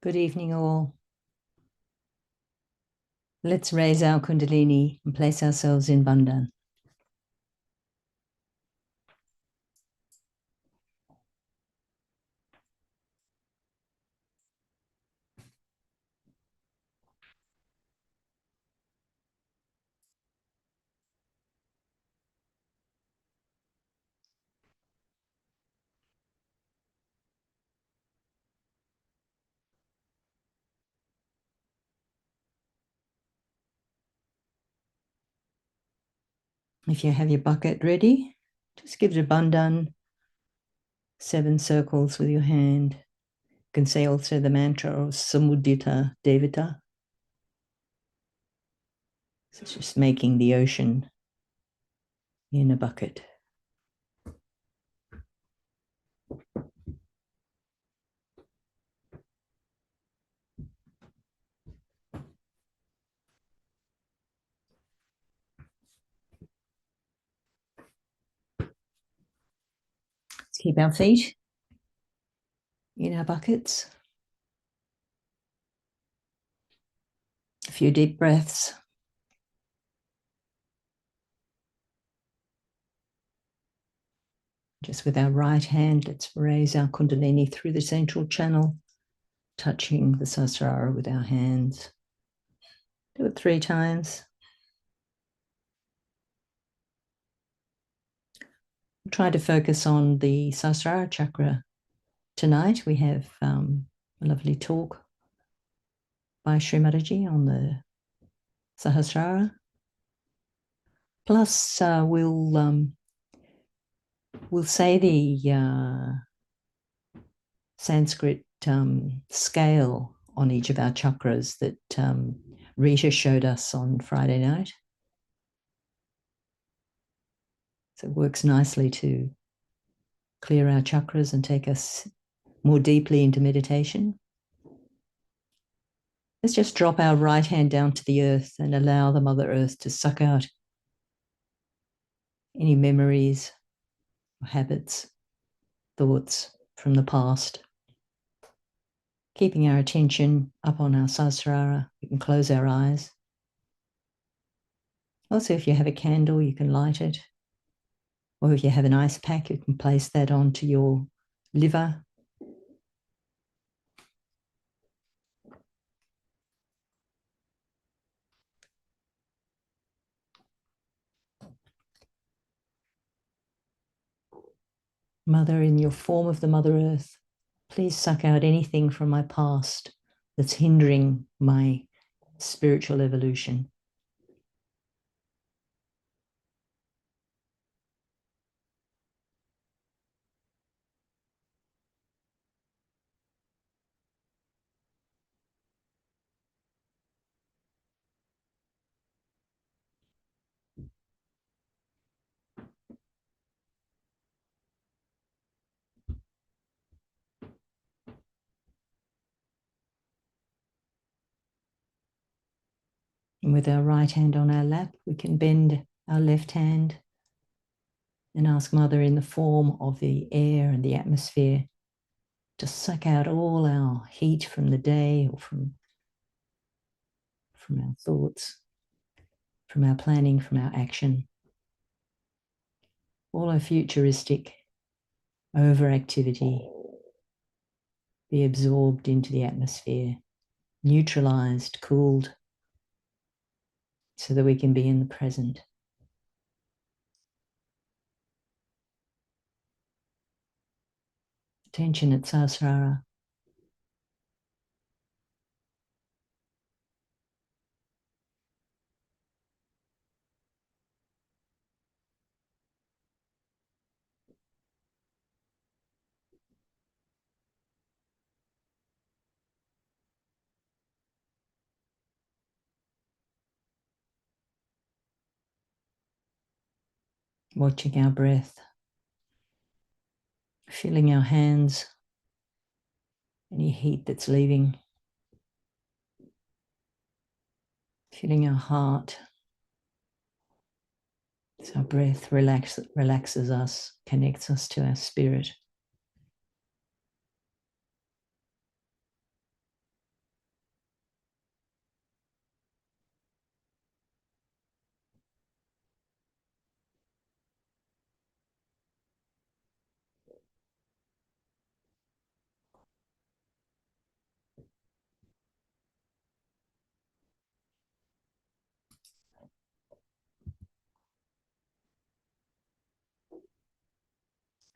Good evening, all. Let's raise our Kundalini and place ourselves in Bandhan. If you have your bucket ready, just give it a Bandhan, 7 circles with your hand. You can say also the mantra of Samudita Devata. So it's just making the ocean in a bucket. Let's keep our feet in our buckets. A few deep breaths. Just with our right hand, let's raise our Kundalini through the central channel, touching the Sahasrara with our hands. Do it 3 times. Try to focus on the Sahasrara chakra. Tonight we have a lovely talk by Shri Mataji on the Sahasrara. Plus we'll say the Sanskrit scale on each of our chakras that Rita showed us on Friday night. So it works nicely to clear our chakras and take us more deeply into meditation. Let's just drop our right hand down to the earth and allow the Mother Earth to suck out any memories, habits, thoughts from the past. Keeping our attention up on our Sahasrara, we can close our eyes. Also, if you have a candle, you can light it. Or if you have an ice pack, you can place that onto your liver. Mother, in your form of the Mother Earth, please suck out anything from my past that's hindering my spiritual evolution. And with our right hand on our lap, we can bend our left hand and ask Mother, in the form of the air and the atmosphere, to suck out all our heat from the day or from our thoughts, from our planning, from our action. All our futuristic overactivity be absorbed into the atmosphere, neutralized, cooled, so that we can be in the present. Attention at Sahasrara. Watching our breath, feeling our hands, any heat that's leaving, feeling our heart. So our breath relaxes us, connects us to our spirit.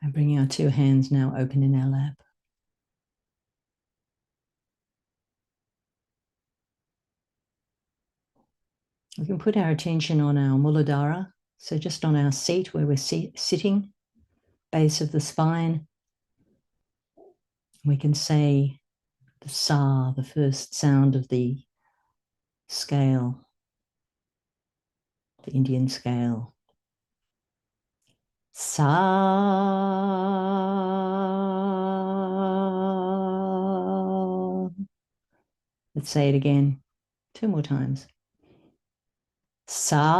And bring our two hands now open in our lap. We can put our attention on our Muladhara, so just on our seat where we're sitting, base of the spine. We can say the Sa, the first sound of the scale, the Indian scale. Sa. Let's say it again, 2 more times. Sa.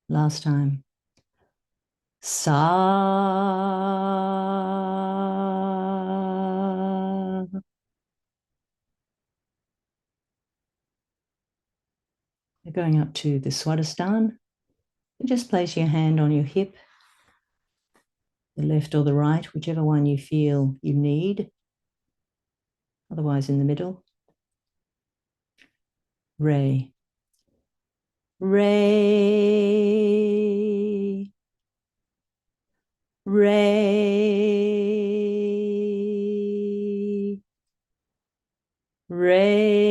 Last time. Sa. We're going up to the Swadhisthana. Just place your hand on your hip, the left or the right, whichever one you feel you need. Otherwise, in the middle. Re. Re. Re. Re.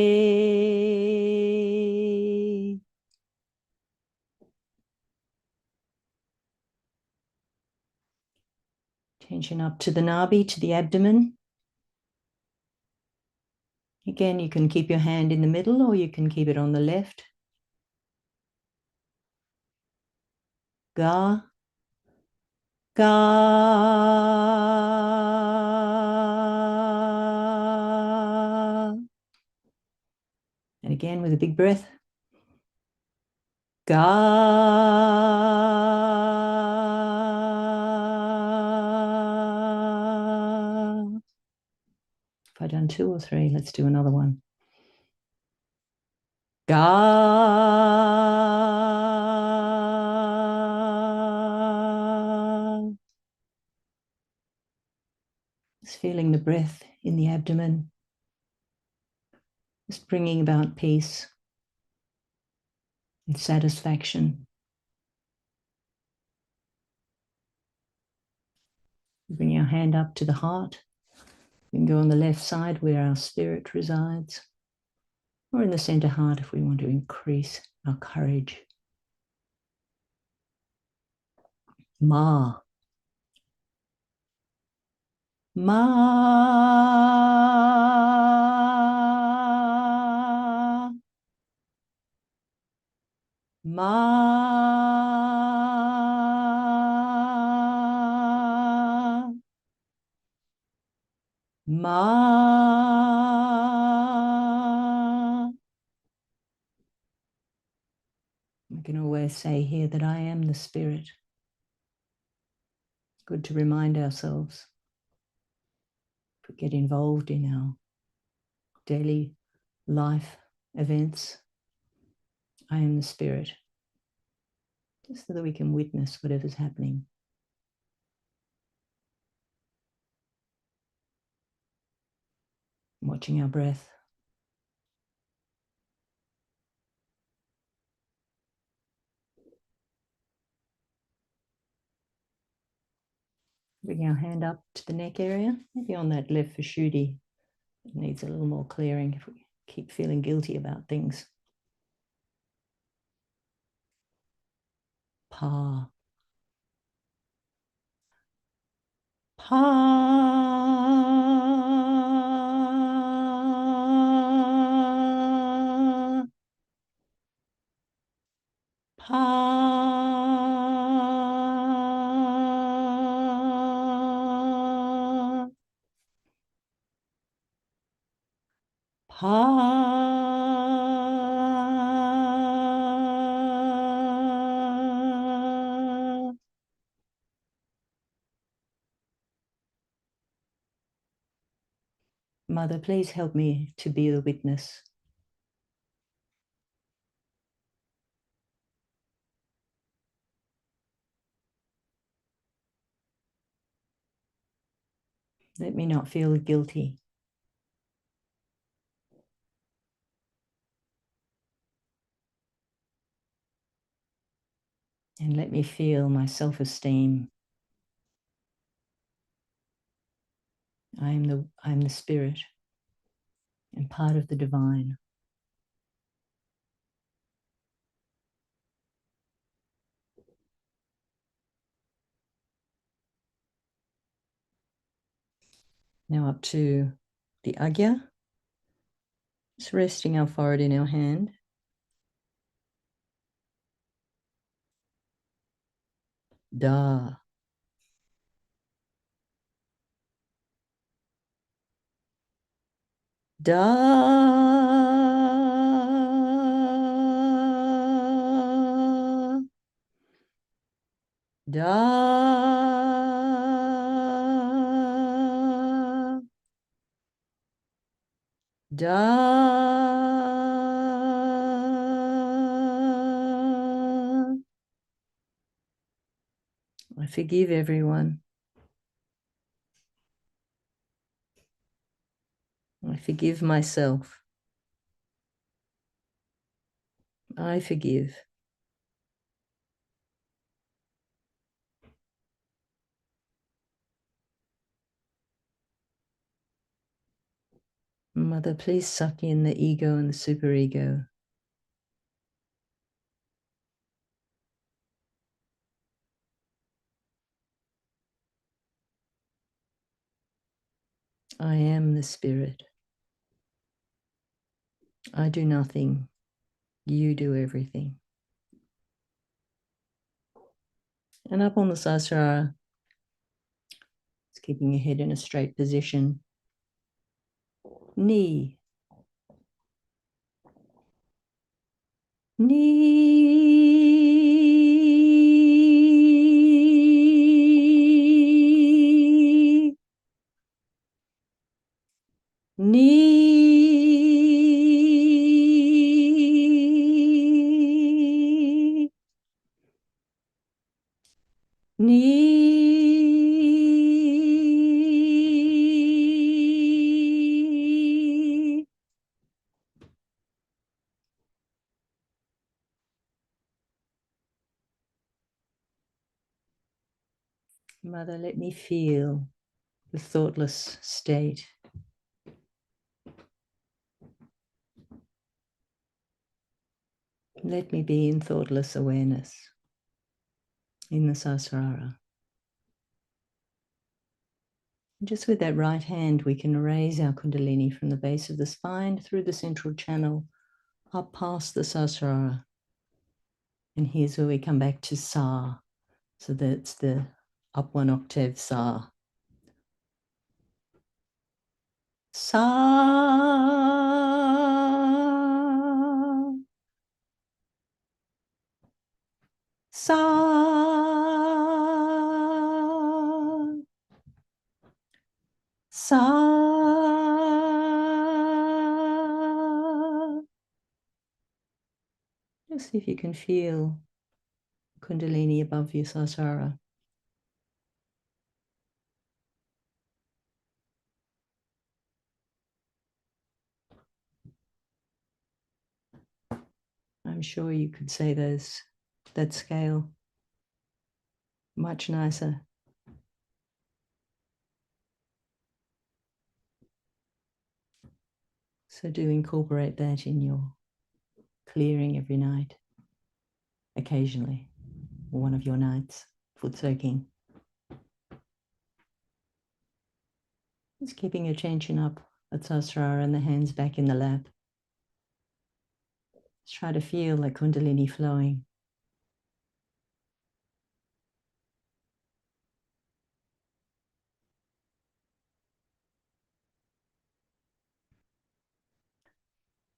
Tension up to the nabi, to the abdomen. Again, you can keep your hand in the middle or you can keep it on the left. Ga. Ga. And again with a big breath. Ga. If I've done 2 or 3, let's do another one. Ga. Just feeling the breath in the abdomen. Just bringing about peace and satisfaction. Bring your hand up to the heart. We can go on the left side where our spirit resides, or in the center heart if we want to increase our courage. Ma. Ma. Ma. Ma. We can always say here that I am the spirit. Good to remind ourselves. If we get involved in our daily life events, I am the spirit. Just so that we can witness whatever's happening. Watching our breath. Bring our hand up to the neck area, maybe on that left Vishuddhi. It needs a little more clearing if we keep feeling guilty about things. Pa. Pa. Pa. Pa. Mother, please help me to be the witness. Let me not feel guilty. And let me feel my self-esteem. I am the spirit and part of the divine. Now up to the Agya. Just resting our forehead in our hand. Da. Da. Da. Da. I forgive everyone. I forgive myself. I forgive. Mother, please suck in the ego and the superego. I am the spirit. I do nothing. You do everything. And up on the Sahasrara, it's keeping your head in a straight position. Knee. Knee. Knee. Knee. Mother, let me feel the thoughtless state. Let me be in thoughtless awareness in the Sahasrara. Just with that right hand, we can raise our Kundalini from the base of the spine through the central channel, up past the Sahasrara. And here's where we come back to Sa. So that's the up one octave Sa. Sa. Sa. Sa. Just see if you can feel Kundalini above your Sahasrara. I'm sure you could say that scale much nicer. So do incorporate that in your clearing every night, occasionally, or one of your nights, foot soaking. Just keeping your attention up at Sahasrara and the hands back in the lap. Just try to feel the Kundalini flowing.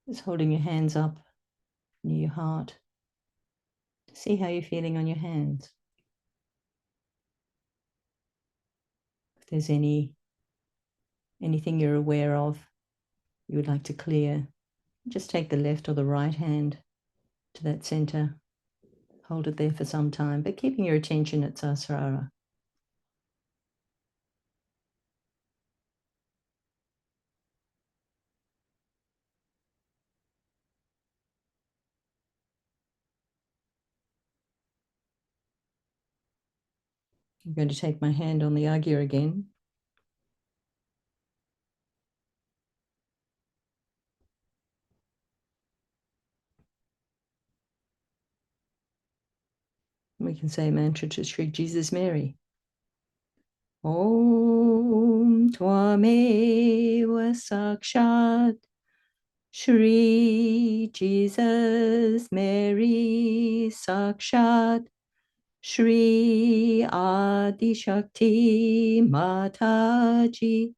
Just holding your hands up near your heart. See how you're feeling on your hands. If there's anything you're aware of you would like to clear, just take the left or the right hand to that center. Hold it there for some time, but keeping your attention at Sahasrara. I'm going to take my hand on the agya again. We can say a mantra to Sri Jesus Mary. Om Tvameva Sakshat Shri Jesus Mary Sakshat Shri Adi Shakti Mataji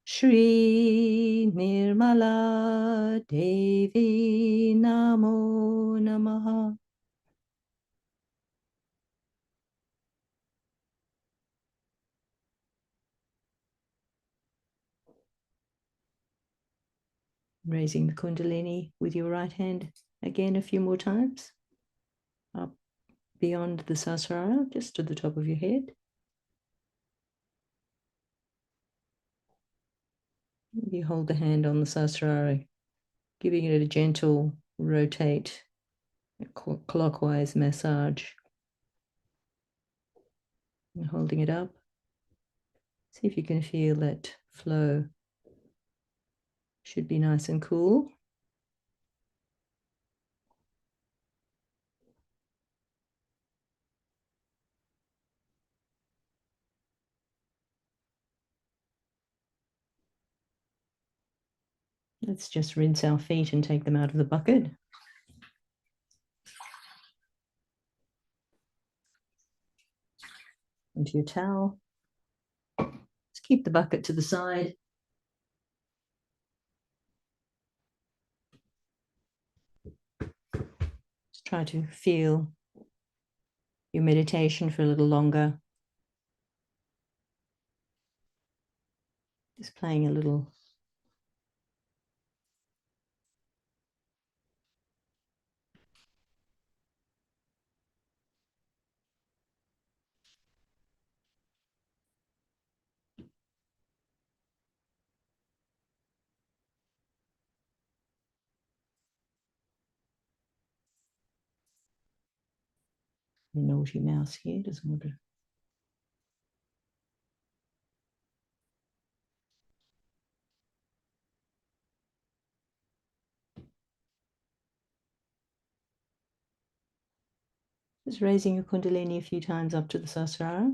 Shri Nirmala Devi Namo Namaha. Raising the Kundalini with your right hand again a few more times. Up beyond the Sahasrara, just to the top of your head. You hold the hand on the Sahasrara, giving it a gentle rotate, a clockwise massage. And holding it up. See if you can feel that flow. Should be nice and cool. Let's just rinse our feet and take them out of the bucket. Into your towel. Just keep the bucket to the side. Just try to feel your meditation for a little longer. Just playing a little. Naughty mouse here doesn't want to. Just raising your Kundalini a few times up to the Sahasrara.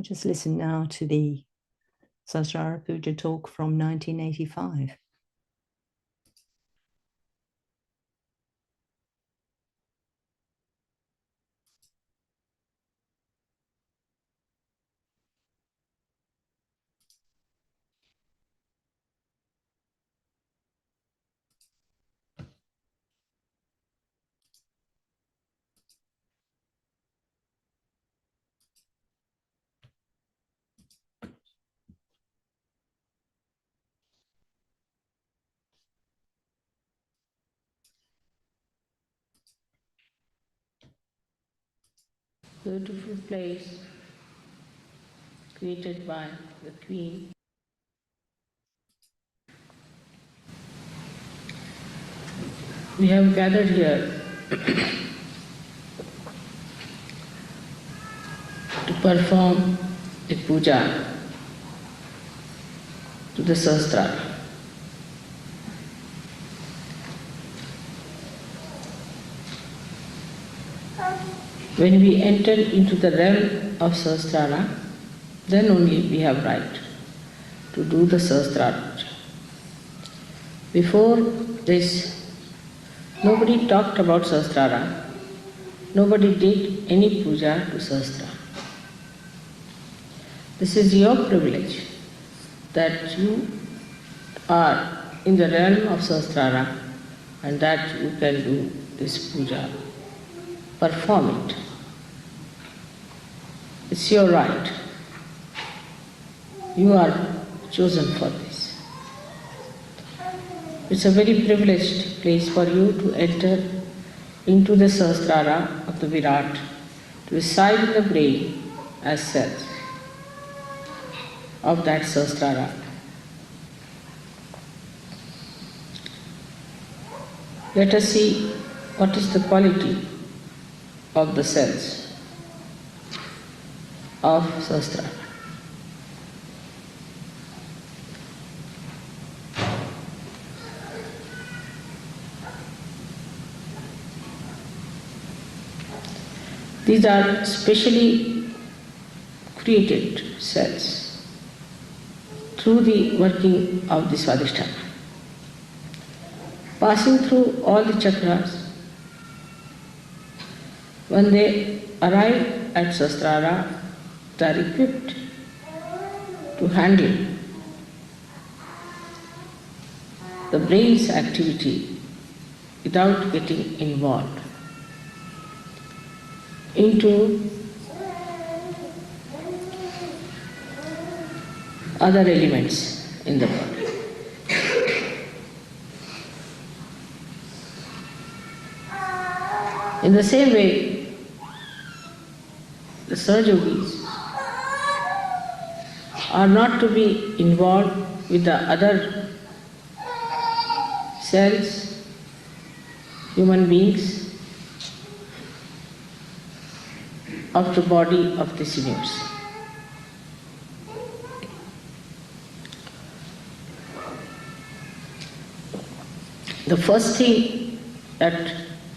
Just listen now to the Sahasrara Puja talk from 1985. Beautiful place. created by the Queen. We have gathered here to perform a puja to the Sahasrara. When we enter into the realm of Sahasrara, then only we have right to do the Sahasrara puja. Before this, nobody talked about Sahasrara, nobody did any puja to Sahasrara. This is your privilege that you are in the realm of Sahasrara and that you can do this puja. Perform it. It's your right. You are chosen for this. It's a very privileged place for you to enter into the Sahasrara of the Virat, to reside in the brain as self of that Sahasrara. Let us see what is the quality of the cells of Sahasrara. These are specially created cells through the working of the Swadhisthana. Passing through all the chakras, when they arrive at Sahasrara, they are equipped to handle the brain's activity without getting involved into other elements in the body. In the same way, the Sahaja Yogis are not to be involved with the other cells, human beings of the body of this universe. The first thing that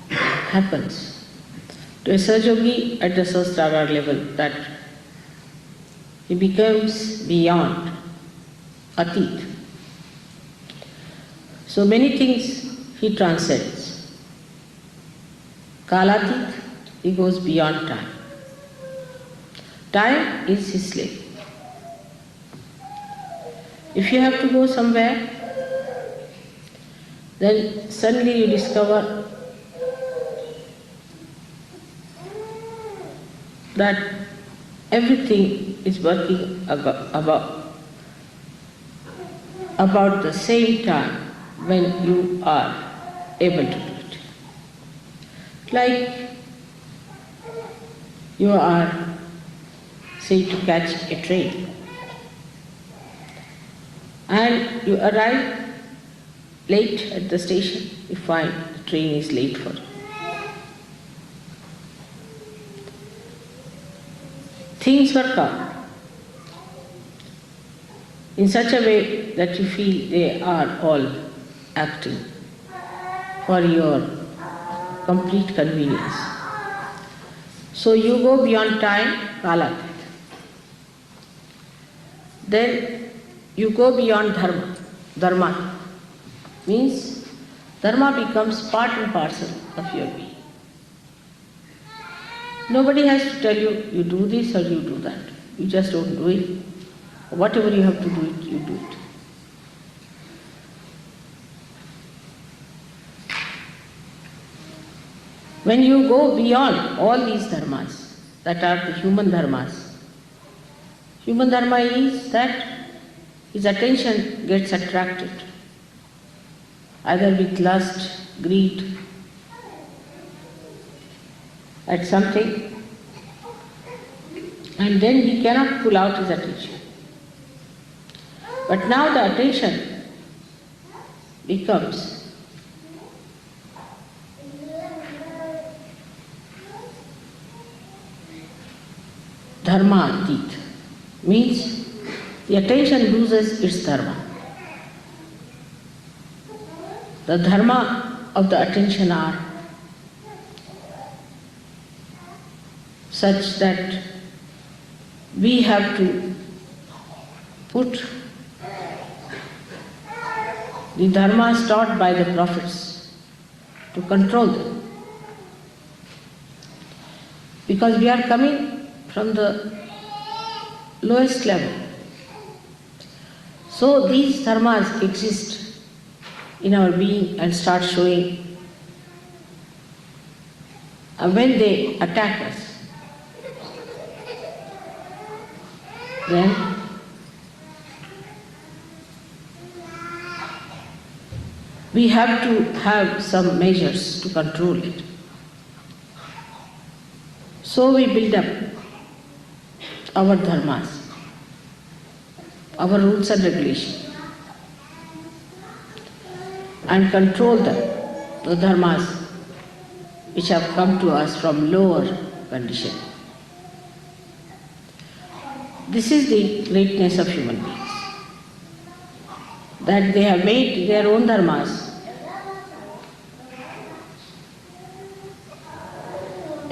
happens to a Sahaja Yogi at the Sahasrara level, that he becomes beyond Atit. So many things he transcends. Kalatit, he goes beyond time. Time is his slave. If you have to go somewhere, then suddenly you discover that everything is working about the same time when you are able to do it. Like you are, say, to catch a train, and you arrive late at the station, you find the train is late for you. Things work out in such a way that you feel they are all acting for your complete convenience. So you go beyond time, Kalatit. Then you go beyond dharma. Dharma means dharma becomes part and parcel of your being. Nobody has to tell you, you do this or you do that. You just don't do it. Whatever you have to do it, you do it. When you go beyond all these dharmas, that are the human dharmas is that his attention gets attracted either with lust, greed, at something, and then he cannot pull out his attention. But now the attention becomes dharma-atit, means the attention loses its dharma. The dharma of the attention are such that we have to put the dharmas taught by the prophets to control them. Because we are coming from the lowest level. So these dharmas exist in our being and start showing. And when they attack us, then we have to have some measures to control it. So we build up our dharmas, our rules and regulations, and control them, the dharmas which have come to us from lower condition. This is the greatness of human beings, that they have made their own dharmas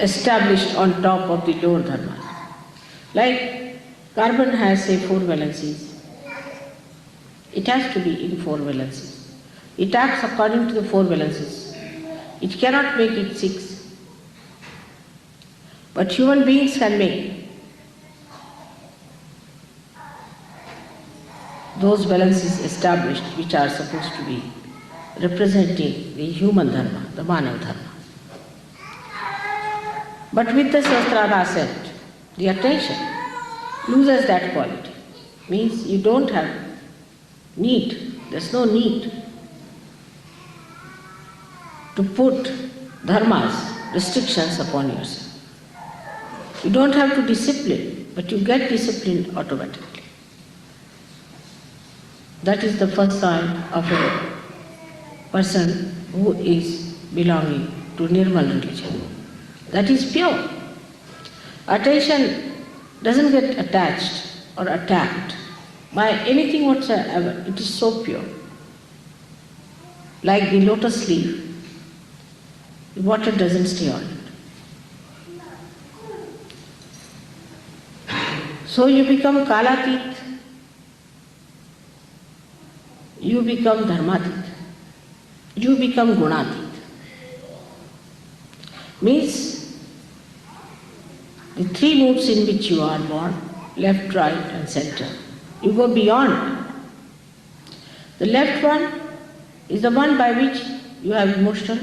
established on top of the lower dharmas. Like carbon has, say, 4 valencies. It has to be in 4 valencies. It acts according to the 4 valencies. It cannot make it 6. But human beings can make those valencies established which are supposed to be representing the human dharma, the manav dharma. But with the Sahasrara ascent, the attention loses that quality. Means you don't have need, there's no need to put dharmas, restrictions upon yourself. You don't have to discipline, but you get disciplined automatically. That is the first sign of a person who is belonging to Nirmal religion. That is pure. Attention doesn't get attached or attacked by anything whatsoever. It is so pure. Like the lotus leaf, the water doesn't stay on it. So you become kalatit, you become dharmatit, you become gunatit. Means the 3 moods in which you are born, left, right and center, you go beyond. The left one is the one by which you have emotional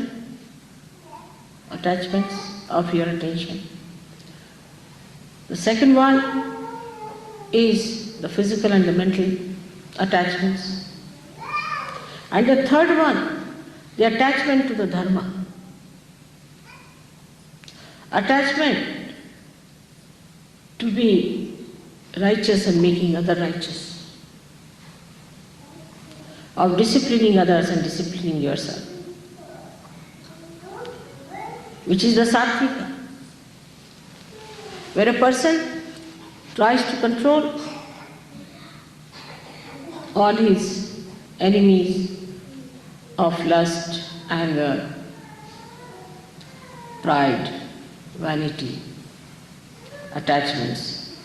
attachments of your attention. The second one is the physical and the mental attachments. And the third one, the attachment to the dharma. Attachment to be righteous and making others righteous, of disciplining others and disciplining yourself, which is the sattvika, where a person tries to control all his enemies of lust, anger, pride, vanity, attachments,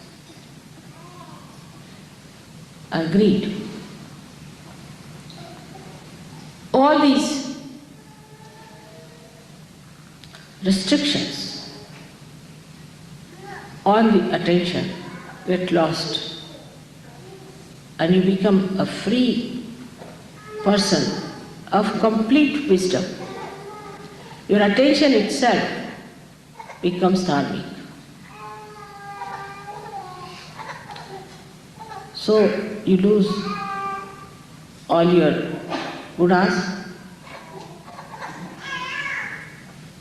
and greed. All these restrictions on the attention get lost, and you become a free person of complete wisdom. Your attention itself becomes dharmic. So you lose all your gunas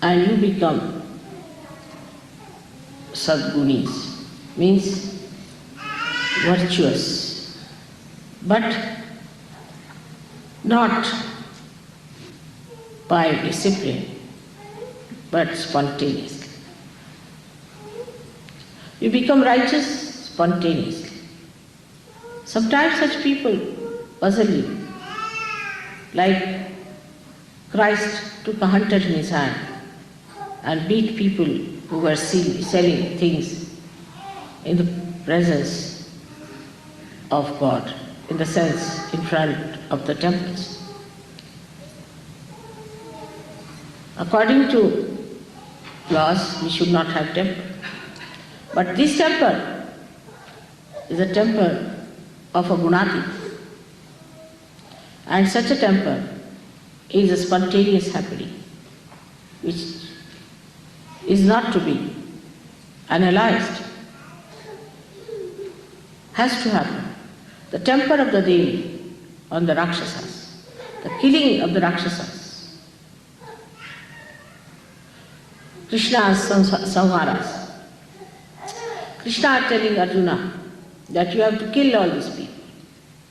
and you become sadgunis, means virtuous, but not by discipline, but spontaneously. You become righteous spontaneously. Sometimes such people puzzle you, like Christ took a hunter in his hand and beat people who were selling things in the presence of God, in the sense in front of the temples. According to laws, we should not have temple. But this temple is a temple of a gunati. And such a temple is a spontaneous happening, which is not to be analyzed, has to happen. The temper of the Devi on the Rakshasas, the killing of the Rakshasas, Krishna's samharas. Krishna is telling Arjuna that you have to kill all these people.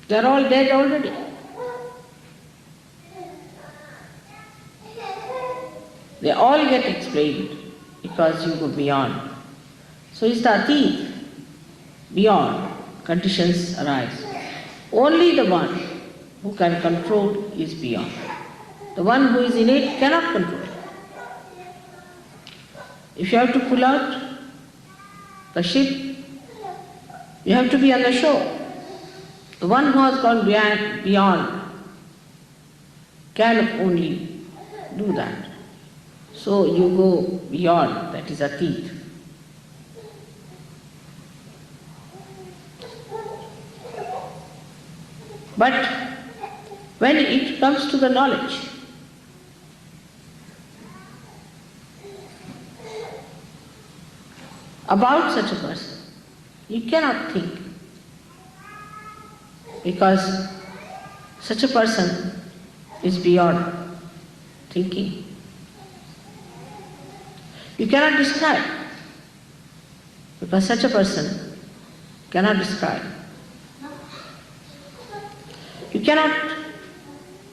They are all dead already. They all get explained because you go beyond. So it's the atit, beyond, conditions arise. Only the one who can control is beyond. The one who is in it cannot control it. If you have to pull out the ship, you have to be on the shore. The one who has gone beyond can only do that. So you go beyond, that is atit. But when it comes to the knowledge, about such a person, you cannot think, because such a person is beyond thinking. You cannot describe, because such a person cannot describe. You cannot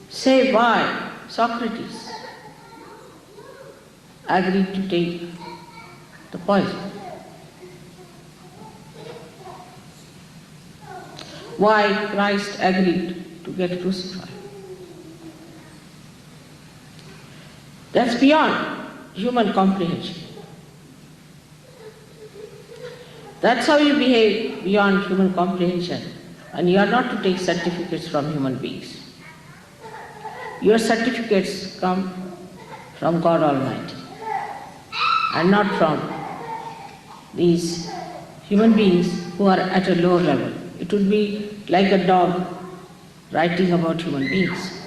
say why Socrates agreed to take the poison. Why Christ agreed to get crucified. That's beyond human comprehension. That's how you behave beyond human comprehension, and you are not to take certificates from human beings. Your certificates come from God Almighty and not from these human beings who are at a lower level. It would be like a dog writing about human beings.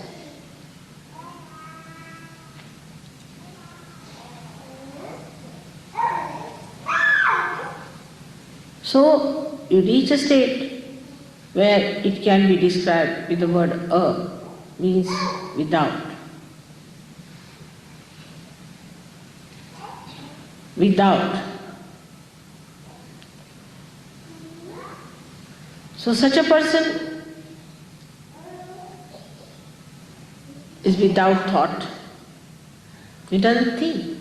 So you reach a state where it can be described with the word means without. Without. So such a person is without thought. He doesn't think.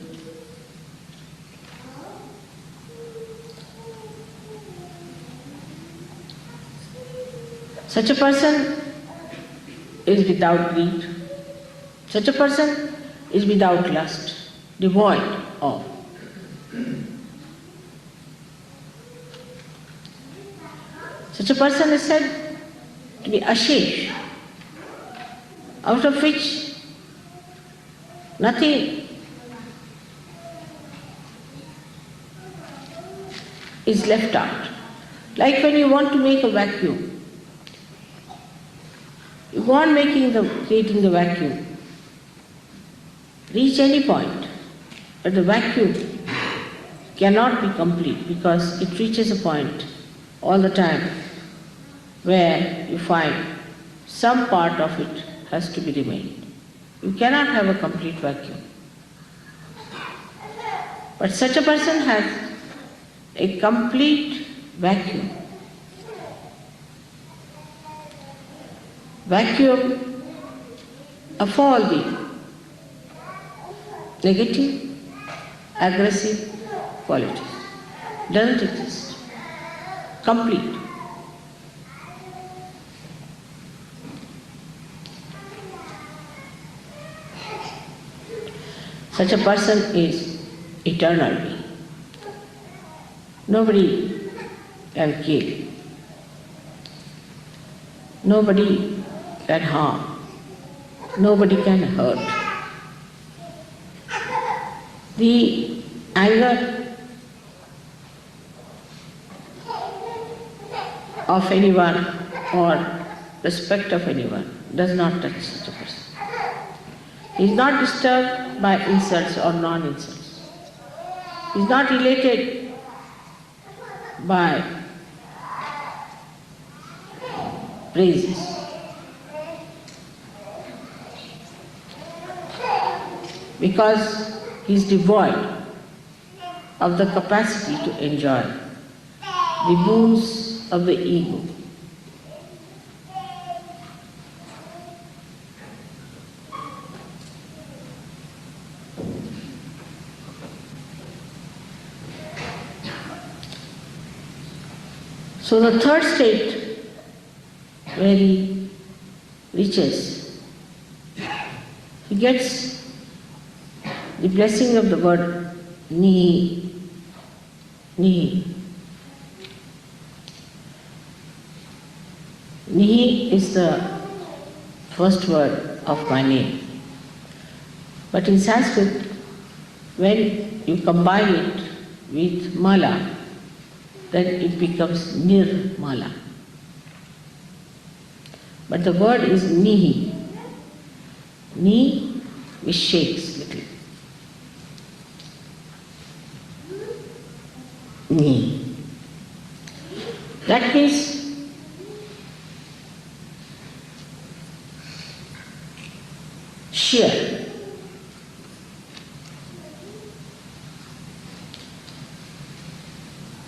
Such a person is without greed. Such a person is without lust, devoid of. Such a person is said to be ashesh, out of which nothing is left out. Like when you want to make a vacuum, you go on creating the vacuum, reach any point, but the vacuum cannot be complete because it reaches a point all the time where you find some part of it has to be remained. You cannot have a complete vacuum. But such a person has a complete vacuum. Vacuum of all the negative, aggressive qualities. Doesn't exist. Complete. Such a person is eternal being. Nobody can kill. Nobody can harm. Nobody can hurt. The anger of anyone or respect of anyone does not touch such a person. He is not disturbed by insults or non-insults. He is not elated by praises. Because he is devoid of the capacity to enjoy the boons of the ego. So the third state where he reaches, he gets the blessing of the word ni, ni. Ni is the first word of my name. But in Sanskrit, when you combine it with mala, then it becomes nirmala. But the word is nihi. Ni, which shakes little. Ni. That means sheer.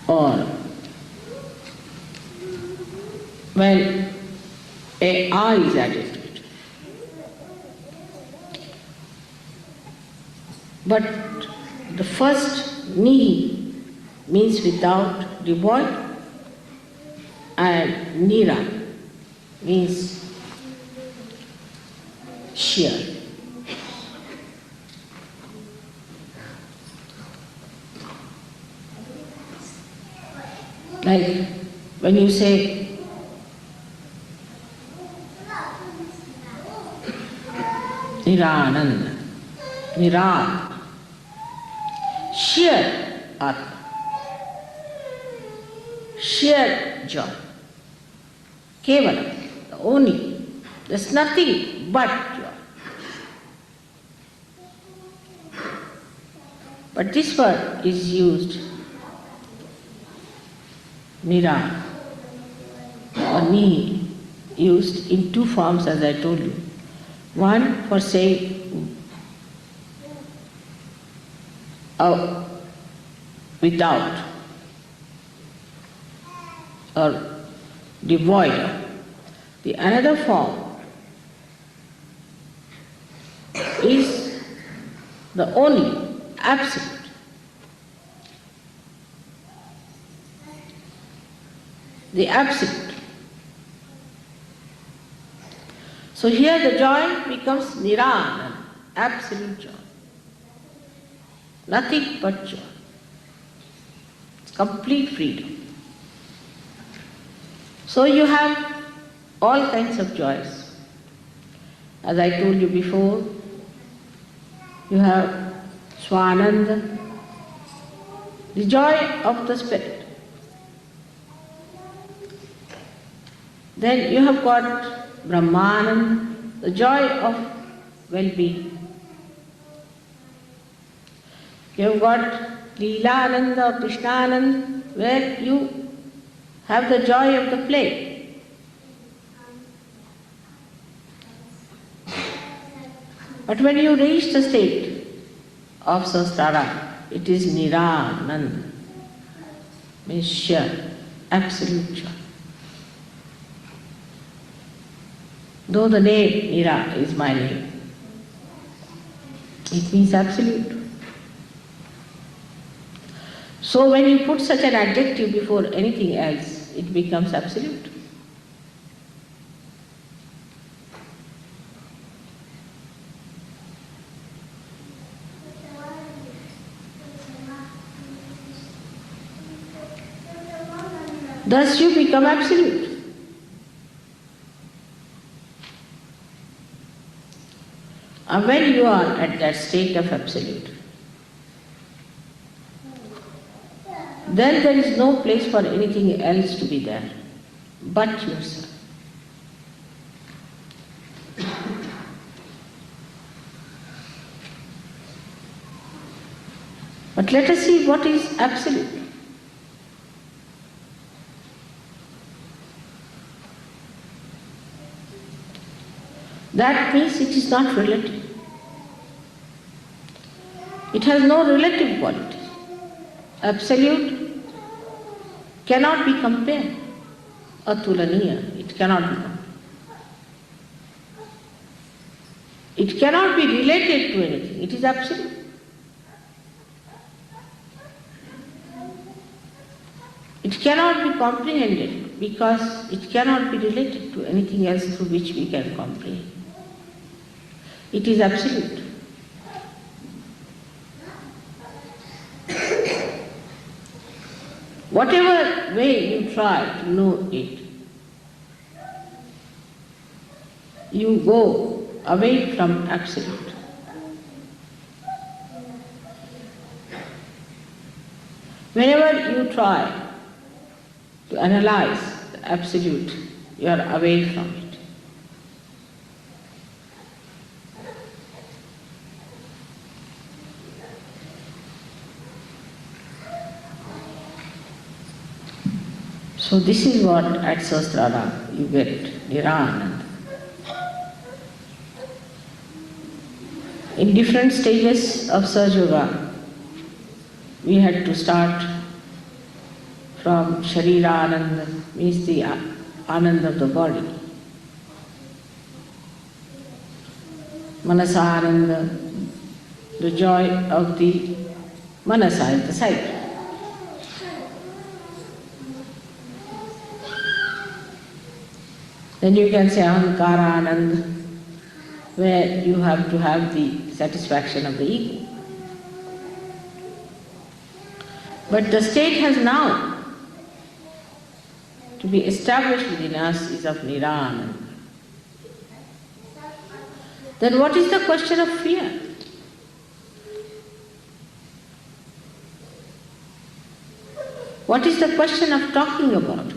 Or when a R is added to it. But the first ni means without, devoid, and nira means sheer. Like when you say Nirananda, Niran, sheer Atma, sheer joy, Kevala, the only, there's nothing but joy. But this word is used Nira or Ni, used in two forms as I told you. One for saying without or devoid of. The another form is the only, absolute. The absolute. So here the joy becomes nirana, absolute joy. Nothing but joy. It's complete freedom. So you have all kinds of joys. As I told you before, you have Swananda, the joy of the spirit. Then you have got Brahmananda, the joy of well-being. You have got Leelananda or Krishnananda, where you have the joy of the play. But when you reach the state of Sahasrara, it is Nirananda, means sheer. absolute joy. Though the name Nira is my name, it means absolute. So when you put such an adjective before anything else, it becomes absolute. Thus you become absolute. And when you are at that state of absolute, then there is no place for anything else to be there but yourself. But let us see what is absolute. That means it is not relative. It has no relative quality. Absolute cannot be compared. Atulaniya, it cannot be compared. It cannot be related to anything. It is absolute. It cannot be comprehended because it cannot be related to anything else through which we can comprehend. It is absolute. Whatever way you try to know it, you go away from absolute. Whenever you try to analyze the absolute, you are away from it. So this is what at Sahasrara you get, Niranand. In different stages of Sahaja Yoga, we had to start from Sharira Ananda, means the Ananda of the body. Manasa Ananda, the joy of the Manasa, the sight. Then you can say Ahankara Ananda, where you have to have the satisfaction of the ego. But the state has now to be established within us is of Nirananda. Then what is the question of fear? What is the question of talking about it?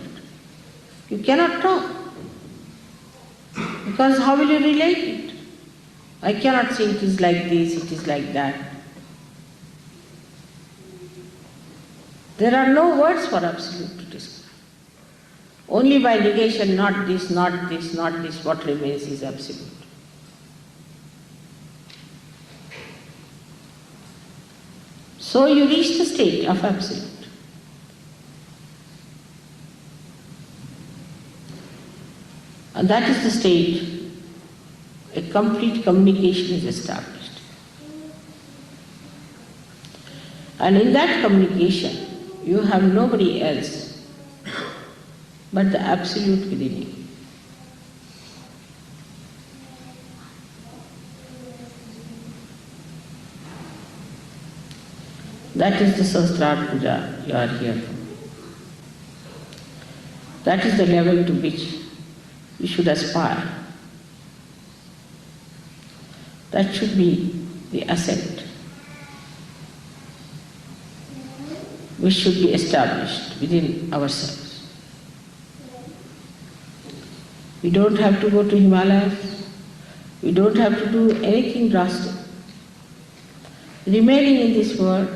You cannot talk. Because how will you relate it? I cannot say it is like this, it is like that. There are no words for absolute to describe. Only by negation, not this, not this, not this, what remains is absolute. So you reach the state of absolute. And that is the state a complete communication is established. And in that communication, you have nobody else but the absolute within you. That is the Sahasrara Puja you are here for. That is the level to which you should aspire. That should be the ascent which should be established within ourselves. We don't have to go to Himalayas. We don't have to do anything drastic. Remaining in this world,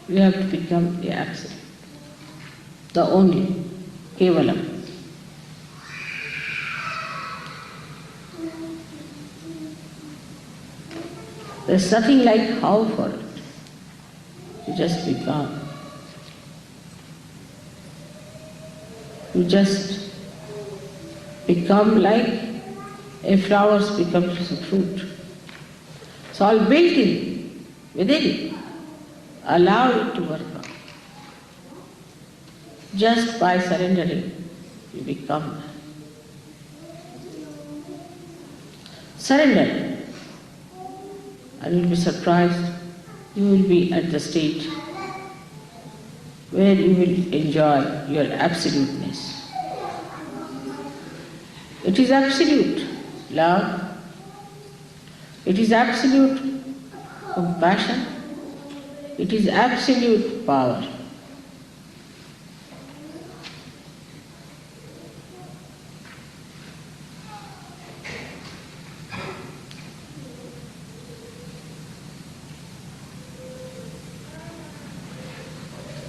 we have to become the absolute, the only, Kevalam. There's nothing like how for it. You just become. You just become like a flower becomes a fruit. It's all built in, within it. Allow it to work out. Just by surrendering, you become. Surrender, and you'll be surprised. You will be at the state where you will enjoy your absoluteness. It is absolute love. It is absolute compassion. It is absolute power.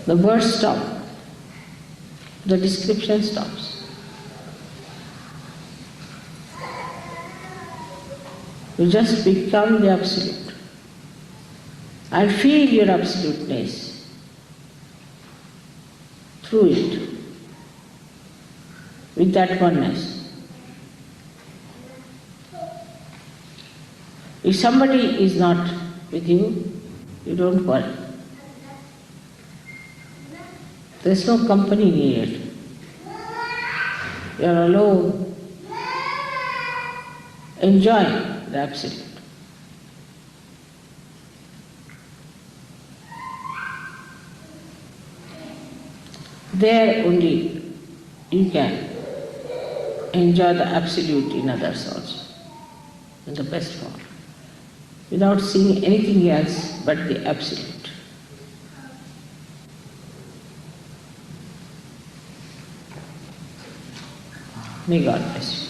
The words stop. The description stops. You just become the Absolute and feel your absoluteness through it, with that oneness. If somebody is not with you, you don't worry. There's no company needed. You're alone, enjoying the Absolute. There only you can enjoy the Absolute in others also, in the best form, without seeing anything else but the Absolute. May God bless you.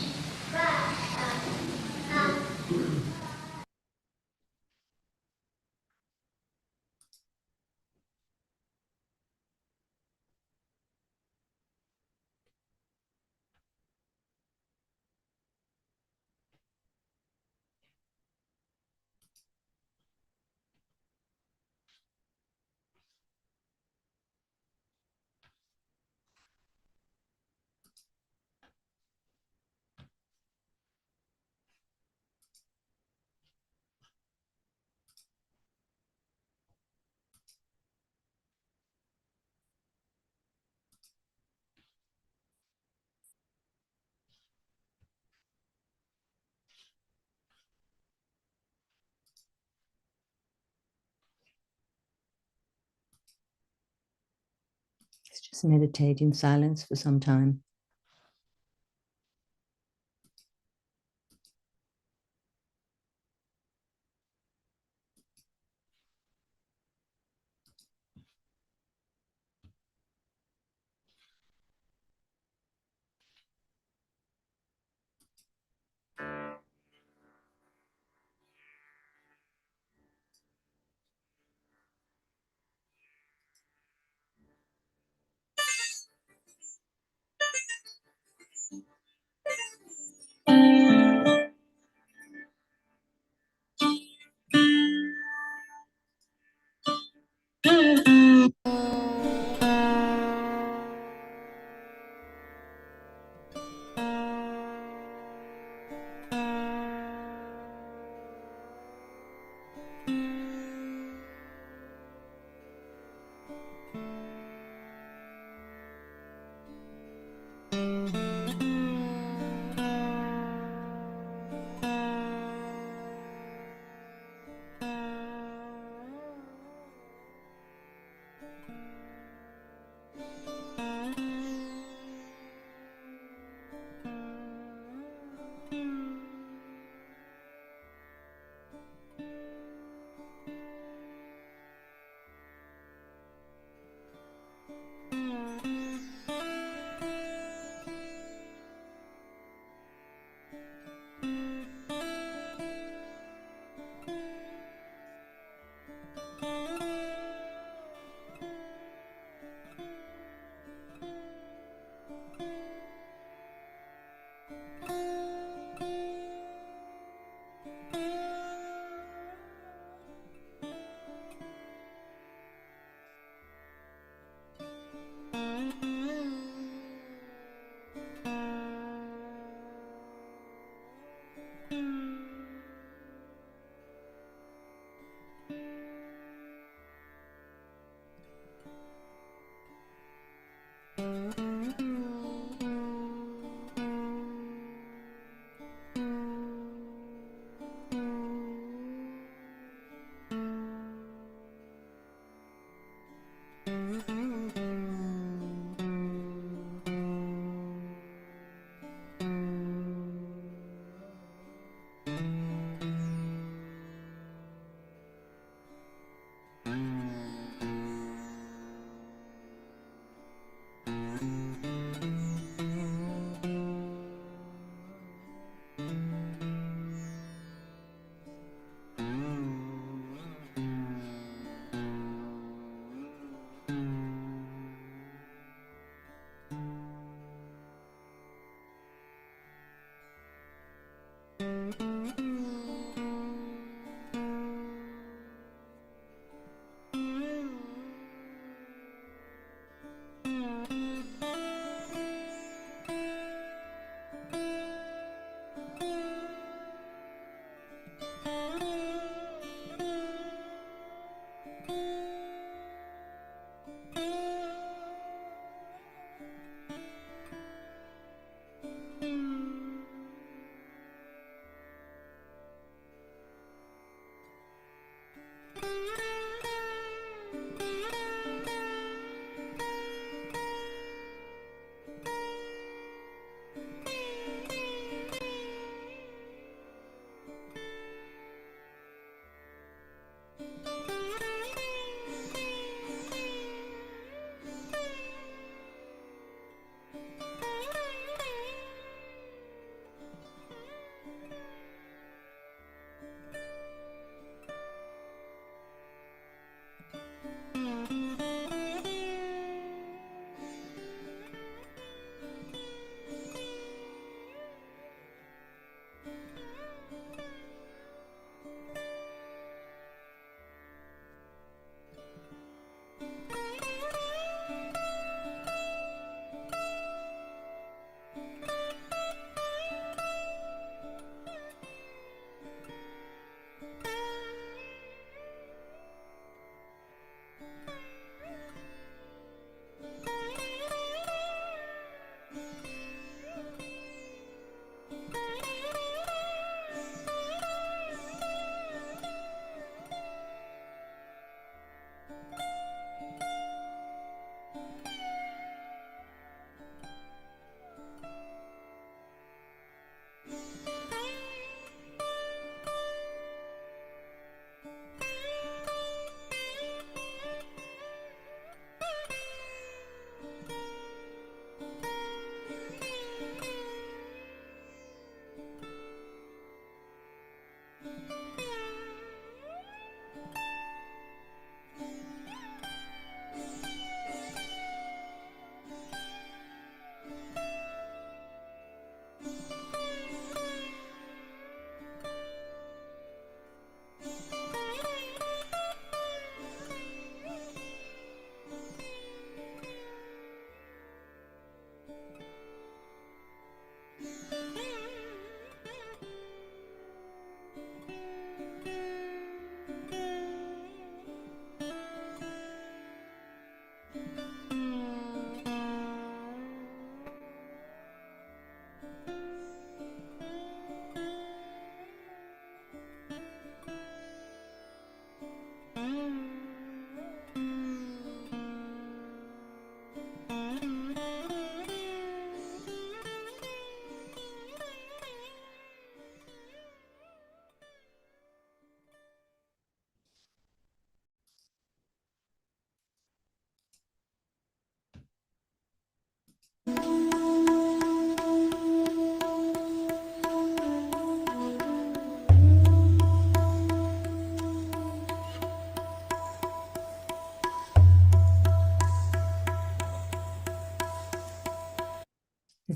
Let's just meditate in silence for some time.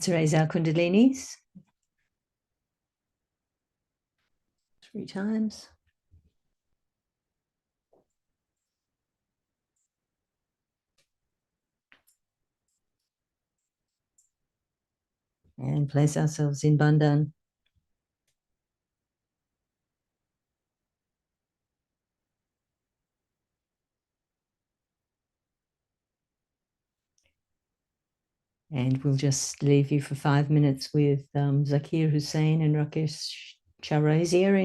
Let's raise our Kundalinis 3 times. And place ourselves in Bandhan. And we'll just leave you for 5 minutes with Zakir Hussain and Rakesh Charazia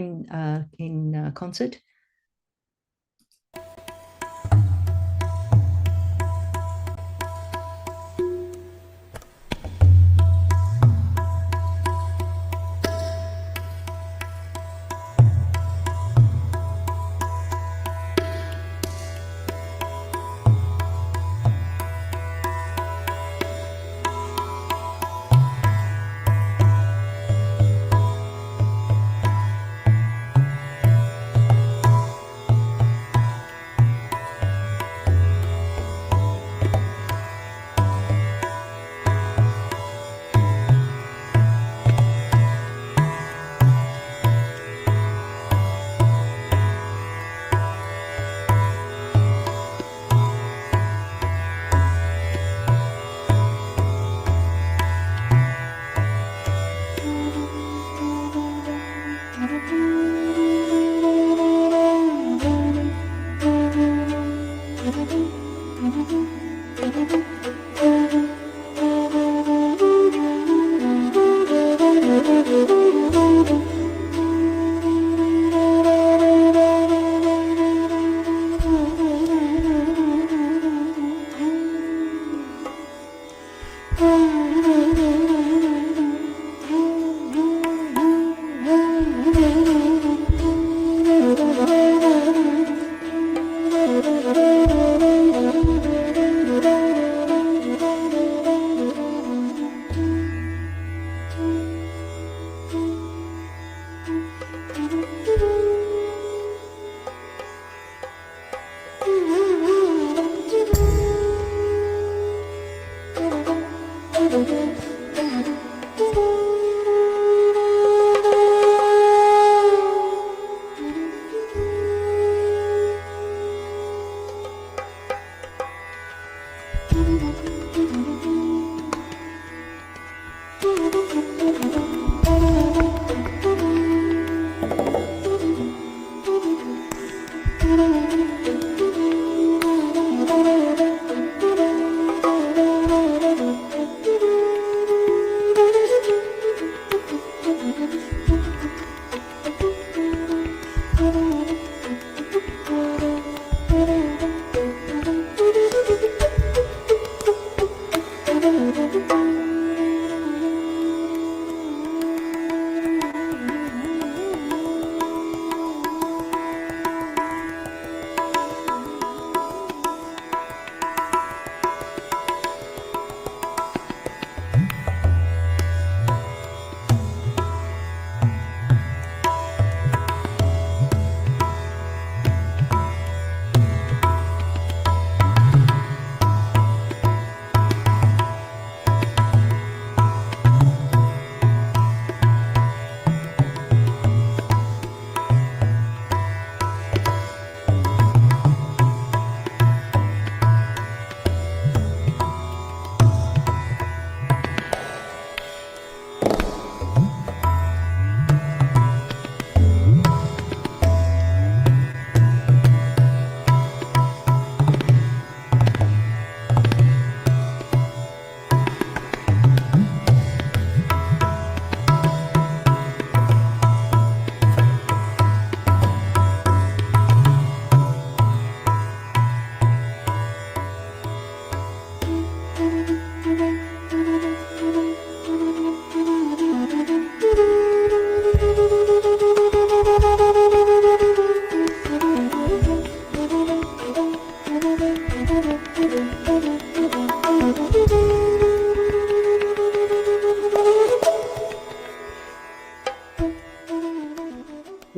in concert.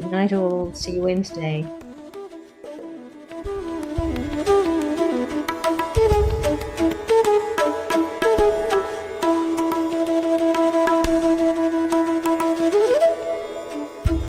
Good night all. See you Wednesday.